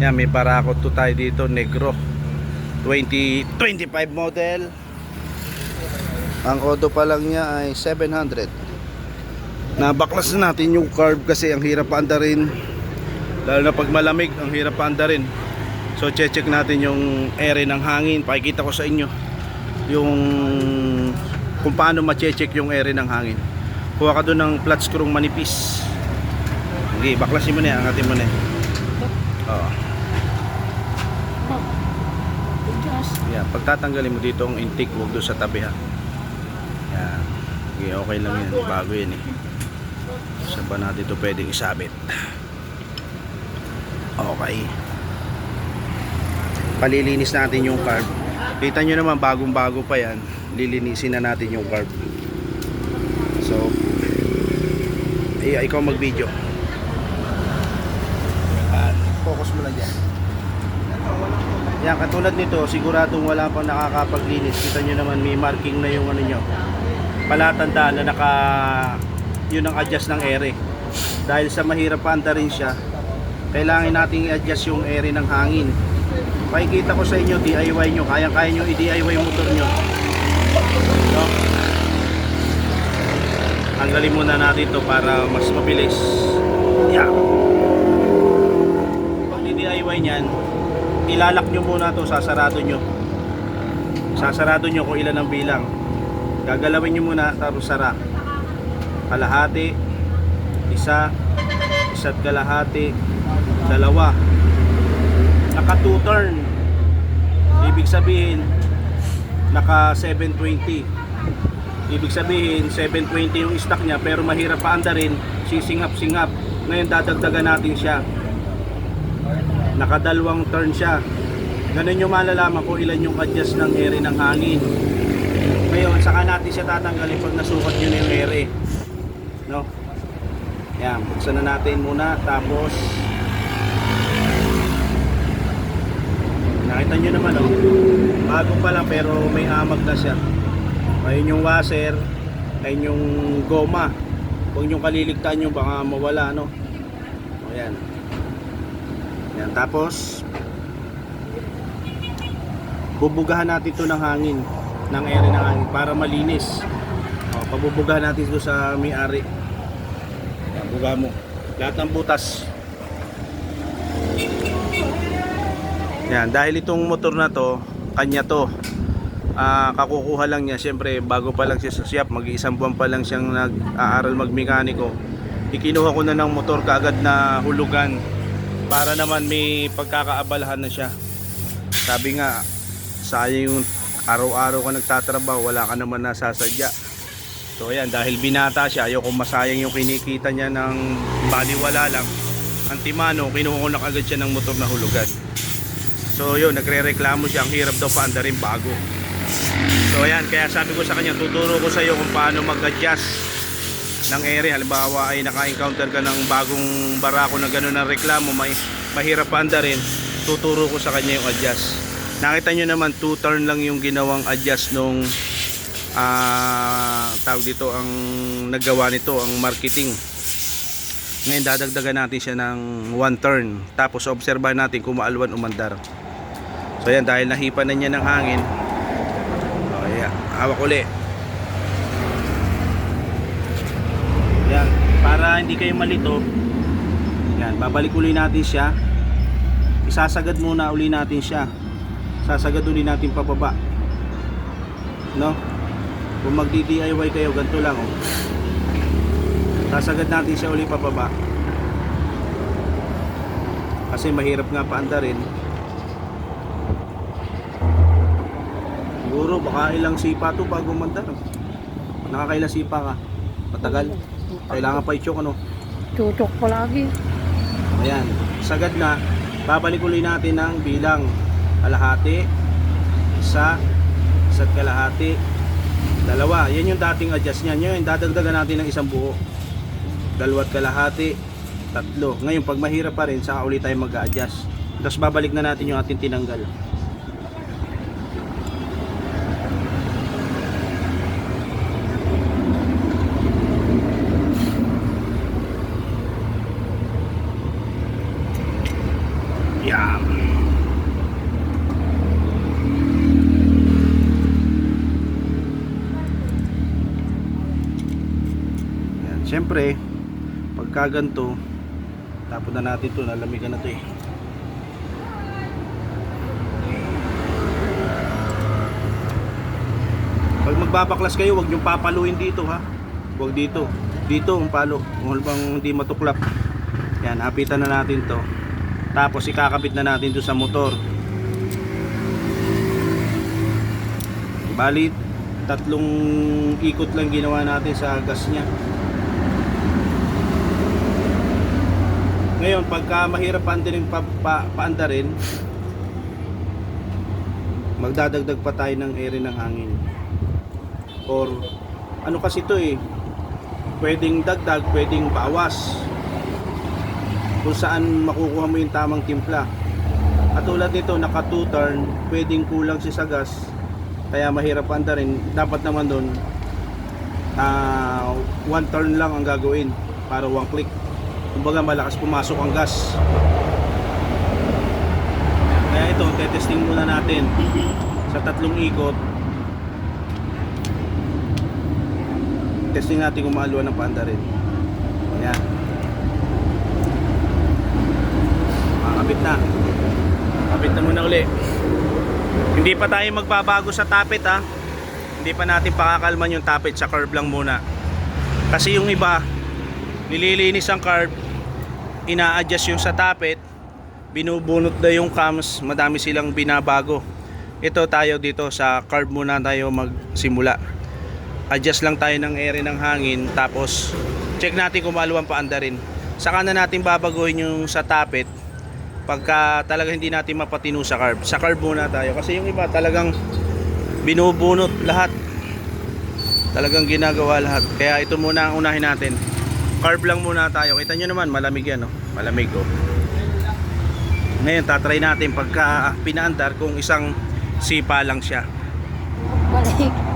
Yan, may Barako 2 tayo dito, Negro 2025 model. Ang auto pa lang niya ay 700. Nabaklas na natin yung carb kasi ang hirap paandarin, lalo na pag malamig, ang hirap paandarin. So check natin yung ere ng hangin. Pakikita ko sa inyo yung kung paano ma-check yung ere ng hangin. Kuha ka doon ng flat screw manipis. Okay, baklasin mo na yan, angatin mo na yan. Oo. Yan, pagtatanggalin mo dito ang intake, huwag doon sa tabi ha. Yan. Okay, okay lang yan, bago yan eh. Saan ba natin ito pwedeng isabit? Okay. Palilinis natin yung carb. Kita nyo naman, bagong bago pa yan. Lilinisin na natin yung carb. So ikaw mag video. Focus mo lang dyan. Yan, katulad nito, siguradong wala pang nakakapaglinis. Kita nyo naman may marking na yung ano nyo, palatandaan na yun ang adjust ng ere. Dahil sa mahirap paandarin siya, kailangan nating i-adjust yung ere ng hangin. Makikita ko sa inyo, DIY nyo, kaya nyo i-DIY motor nyo, no? Tanggalin muna natin ito para mas mabilis. Yan. Pag i-DIY nyan, ilalak nyo muna ito, sasarado nyo kung ilan ang bilang. Gagalawin nyo muna, tapos sara. Kalahati, isa't kalahati, dalawa. Naka 2 turn, ibig sabihin naka 720. Ibig sabihin 720 yung stock niya, pero mahirap paandarin, sisingap-singap. Ngayon dadagdagan natin siya, naka 2 turn siya. Ganun yung malalaman kung ilan yung adjust ng ere ng hangin. Ngayon saka natin siya tatanggalin pag nasukat yun yung ere, no? Yan, buksan na natin muna. Tapos nakita nyo naman, oh, bago pa lang pero may amag na siya. Ayun yung washer, ayun yung goma. Huwag nyo kaliligtaan nyo, baka mawala, no? Ayan. Ayan, tapos bubugahan natin ito ng hangin, ng ere ng hangin para malinis. O, pabubugahan natin ito sa may-ari. Ayan, buga mo lahat ng butas. Yan, dahil itong motor na to, kanya to, kakukuha lang niya. Siyempre bago pa lang siya sa shop, mag-iisang buwan pa lang siyang nag-aaral magmekaniko. Ikinuha ko na ng motor kaagad na hulugan para naman may pagkakaabalahan na siya. Sabi nga, sayang yung araw-araw ka nagtatrabaho, wala ka naman nasasadya. So ayan, dahil binata siya, ayaw kong masayang yung kinikita niya ng baliwala lang. Antimano, kinuha ko na kaagad siya ng motor na hulugan. So yun, nagre-reklamo siya, ang hirap daw paandarin bago. So ayan, kaya sabi ko sa kanya, tuturo ko sa iyo kung paano mag-adjust ng ere. Halimbawa ay naka-encounter ka ng bagong Barako na gano'n ang reklamo, mahirap paandarin, tuturo ko sa kanya yung adjust. Nakita nyo naman, 2 turn lang yung ginawang adjust nung tawag dito, ang naggawa nito, ang marketing. Ngayon dadagdagan natin siya ng 1 turn, tapos obserbahan natin kung maalwan umandar. So yan, dahil nahipan na niya ng hangin, yeah, hawak uli. Yan, para hindi kayo malito, yan, babalik uli natin siya. Isasagad muna uli natin siya, sasagad uli natin pababa, no? Kung magdi-DIY kayo, ganito lang, oh. Sasagad natin siya uli pababa kasi mahirap nga paandarin. Siguro baka ilang sipa to bago mandar. Nakakailang sipa ka? Matagal. Kailangan pa i-choke, ano? Tutok pa lagi. Ayan, sagad na. Babalik ulit natin ng bilang kalahati, isa't kalahati, dalawa. Yan yung dating adjust niyan. Ngayon dadagdagan natin ng isang buo, 2 kalahati, 3. Ngayon pag mahirap pa rin, saka ulit tayo mag-a-adjust. Tapos babalik na natin yung ating tinanggal. Yan. Yan, syempre pagka ganito, tapon na natin to, nalamigan na to eh. Pag magbabaklas kayo, huwag niyong papaluin dito ha. Huwag dito. Dito ang palo. Kung bang hindi matuklap. Yan, apitan na natin to. Tapos ikakabit na natin to sa motor. Bali, 3 ikot lang ginawa natin sa gas niya. Ngayon, pagka mahirap paandarin, magdadagdag pa tayo ng ere ng hangin. Or ano kasi ito eh, pwedeng dagdag, pwedeng bawas, kung saan makukuha mo yung tamang timpla. At tulad nito, naka 2 turn, pwedeng kulang siya sa gas, kaya mahirap andarin. Dapat naman doon 1 turn lang ang gagawin para 1 click, kumbaga malakas pumasok ang gas. Kaya ito, tetesting muna natin sa 3 ikot. Testing natin kung maaluan ng paandarin. Ayan. Makakabit na. Kapit na muna uli. Hindi pa tayo magbabago sa tapit ha. Hindi pa natin pakakalman yung tapit, sa curve lang muna. Kasi yung iba, nililinis ang curve, ina-adjust yung sa tapit, binubunot na yung cams, madami silang binabago. Ito tayo dito sa curve muna tayo magsimula. Adjust lang tayo ng ere ng hangin, tapos check natin kung maluwang paandarin. Saka na natin babaguhin yung sa tapit pagka talaga hindi natin mapatino sa curve. Sa curve muna tayo kasi yung iba talagang binubunot lahat, talagang ginagawa lahat. Kaya ito muna ang unahin natin, curve lang muna tayo. Kita nyo naman malamig yan, oh. Malamig oh. Ngayon tatry natin pagka pinaandar kung isang sipa lang siya. Balik.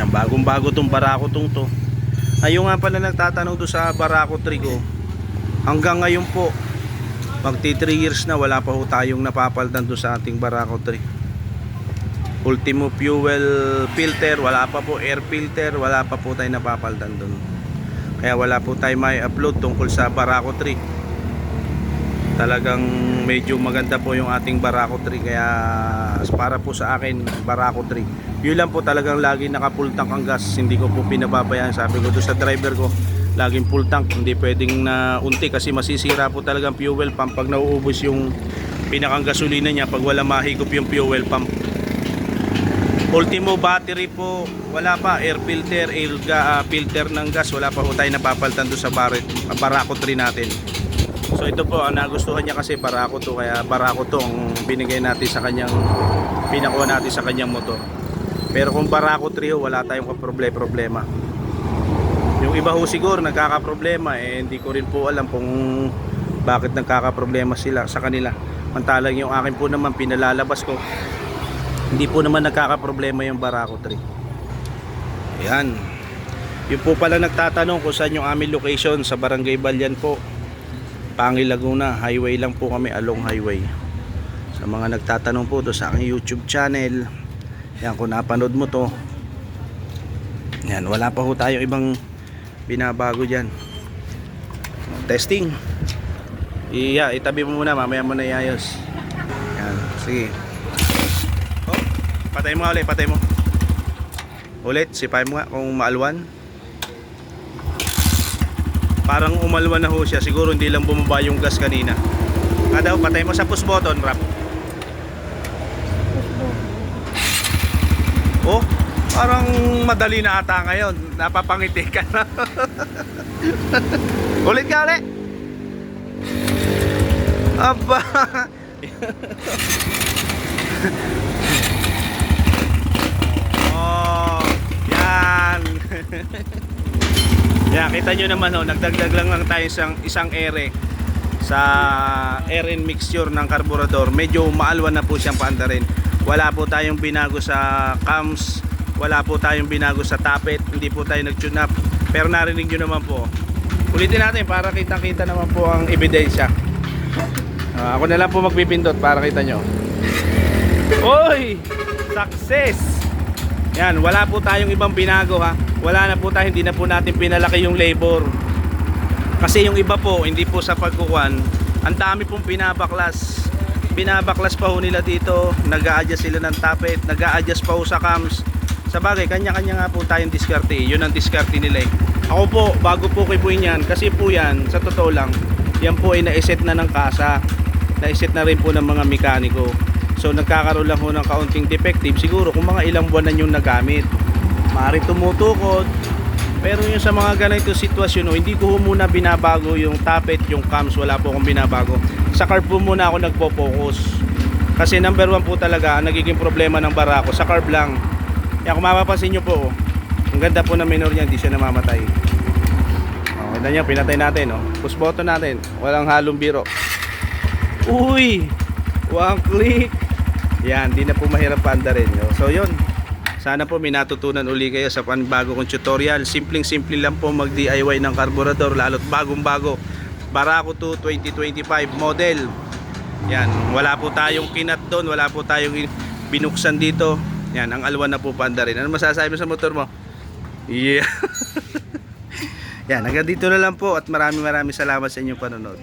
Bagong bago tong Barako tong to. Ayun nga pala nagtatanong do sa Barako Trigo. Hanggang ngayon po, magti 3 years na wala pa ho tayong napapalitan do sa ating Barako 3. Ultimo fuel filter, wala pa po. Air filter, wala pa po tayong napapalitan doon. Kaya wala po tayong may upload tungkol sa Barako 3. Talagang medyo maganda po yung ating Barako 3. Kaya para po sa akin, Barako 3. Yun lang po, talagang lagi naka full tank ang gas. Hindi ko po pinababayaan. Sabi ko doon sa driver ko, laging full tank. Hindi pwedeng na unti kasi masisira po talagang fuel pump pag nauubos yung pinakang gasolina niya, pag wala mahigop yung fuel pump. Ultimo battery po, wala pa. Air filter, filter ng gas, wala pa po tayo napapalitan doon sa Barako 3 natin. So ito po, ang nagustuhan niya kasi Barako to, kaya Barako to ang binigay natin sa kanyang, pinakuha natin sa kanyang motor. Pero kung Barako 3 ho, wala tayong problema. Yung iba ho siguro nagkakaproblema, hindi ko rin po alam kung bakit nagkakaproblema sila sa kanila. Mantalang yung akin po naman pinalalabas ko, hindi po naman nagkakaproblema yung Barako 3. Ayan. Yung po pala nagtatanong kung saan yung aming location, sa Barangay Balyan po, Pangi, Laguna. Highway lang po kami, along highway. Sa mga nagtatanong po do sa aking YouTube channel, yan, kung napanood mo to, yan, wala pa ho tayo ibang binabago dyan. Testing. Itabi mo muna, mamaya mo na iayos. Yan, sige. Oh, patay mo nga ulit, patay mo. Ulit, sipay mo nga kung maalwan. Parang umalwan na ho siya, siguro hindi lang bumaba yung gas kanina. Kada ho, patay mo sa push button, Rap. Oh, parang madali na ata ngayon. Napapangiti ka na. Ulit ka ulit. Aba. Oh, yan. Yan, kita nyo naman ho, nagdagdag lang tayo isang ere sa air and mixture ng karburador. Medyo maalwan na po siyang paandarin. Wala po tayong binago sa cams, wala po tayong binago sa tappet, hindi po tayo nag-tune up. Pero narinig nyo naman po. Ulitin natin para kitang-kita naman po ang ebidensya. Ako na lang po magpipindot para kita nyo. Oy! Success! Yan, wala po tayong ibang binago ha. Wala na po tayo, hindi na po natin pinalaki yung labor. Kasi yung iba po, hindi po sa pagkukuhan, ang dami pong binabaklas. Binabaklas pa ho nila dito, nag-a-adjust sila ng tappet, nag-a-adjust pa ho sa cams. Sa bagay, kanya-kanya nga po tayong diskarte. Yun ang diskarte nila eh. Ako po, bago po kibuin yan, kasi po yan, sa totoo lang, yan po ay naiset na ng kasa. Naiset na rin po ng mga mekaniko. So nagkakaroon lang ho ng kaunting defective. Siguro kung mga ilang buwan na yung nagamit, maaaring tumutukod. Pero yung sa mga ganito sitwasyon, no, hindi ko muna binabago yung tappet, yung cams, wala po akong binabago. Sa carb po muna ako nagpo-focus. Kasi number 1 po talaga, ang nagiging problema ng barako, sa carb lang. Yan, kung mapapansin nyo po, ang ganda po ng minor niya, hindi siya namamatay. Ganda niya, pinatay natin. Push button natin, walang halong biro. Uy! One click! Yan, di na po mahirap paanda rin. So yun, sana po may natutunan uli kayo sa panibago kong tutorial. Simpleng-simple lang po mag-DIY ng karburador, lalo't bagong-bago. Barako 2 2025 model. Yan, wala po tayong kinat doon, wala po tayong binuksan dito. Yan, ang alwan na po paanda rin. Ano masasabi mo sa motor mo? Yeah. Yan, hanggang dito na lang po at maraming salamat sa inyong panonood.